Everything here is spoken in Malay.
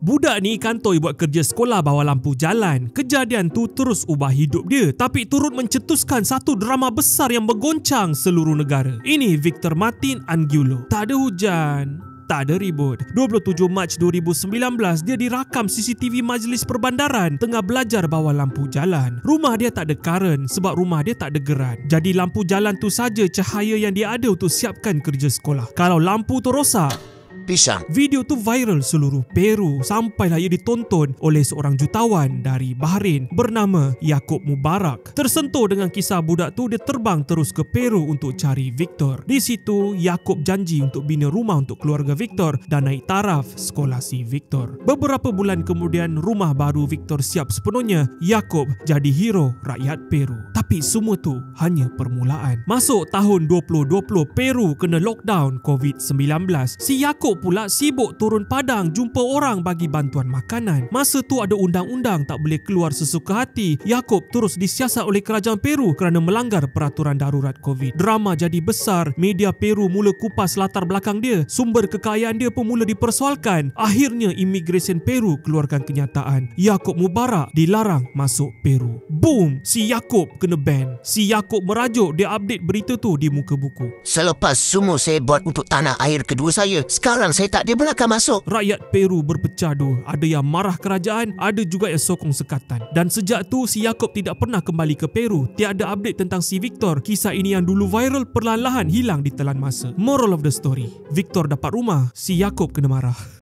Budak ni kantoi buat kerja sekolah bawah lampu jalan. Kejadian tu terus ubah hidup dia, tapi turut mencetuskan satu drama besar yang menggoncang seluruh negara. Ini Victor Martin Angulo. Tak ada hujan, tak ada ribut. 27 Mac 2019, dia dirakam CCTV majlis perbandaran tengah belajar bawah lampu jalan. Rumah dia tak ada karen sebab rumah dia tak ada geran. Jadi lampu jalan tu saja cahaya yang dia ada untuk siapkan kerja sekolah. Kalau lampu tu rosak, pisang. video tu viral seluruh Peru sampailah ia ditonton oleh seorang jutawan dari Bahrain bernama Yaqub Mubarak. Tersentuh dengan kisah budak tu, dia terbang terus ke Peru untuk cari Victor. Di situ Yaqub janji untuk bina rumah untuk keluarga Victor dan naik taraf sekolah si Victor. Beberapa bulan kemudian rumah baru Victor siap sepenuhnya. Yaqub jadi hero rakyat Peru. Tapi semua tu hanya permulaan. Masuk tahun 2020, Peru kena lockdown COVID-19. Si Yaqub pula sibuk turun padang jumpa orang bagi bantuan makanan. Masa tu ada undang-undang tak boleh keluar sesuka hati. Yaqub terus disiasat oleh kerajaan Peru kerana melanggar peraturan darurat COVID. Drama jadi besar. Media Peru mula kupas latar belakang dia. Sumber kekayaan dia pun mula dipersoalkan. Akhirnya Immigration Peru keluarkan kenyataan Yaqub Mubarak dilarang masuk Peru. Boom! Si Yaqub kena ban. Si Yaqub merajuk, dia update berita tu di muka buku. Selepas semua saya buat untuk tanah air kedua saya, sekarang saya tak dibenarkan masuk. Rakyat Peru berpecah dua. Ada yang marah kerajaan, ada juga yang sokong sekatan. Dan sejak tu si Yaqub tidak pernah kembali ke Peru. Tiada update tentang si Victor. Kisah ini yang dulu viral perlahan-lahan hilang di telan masa. Moral of the story, Victor dapat rumah, si Yaqub kena marah.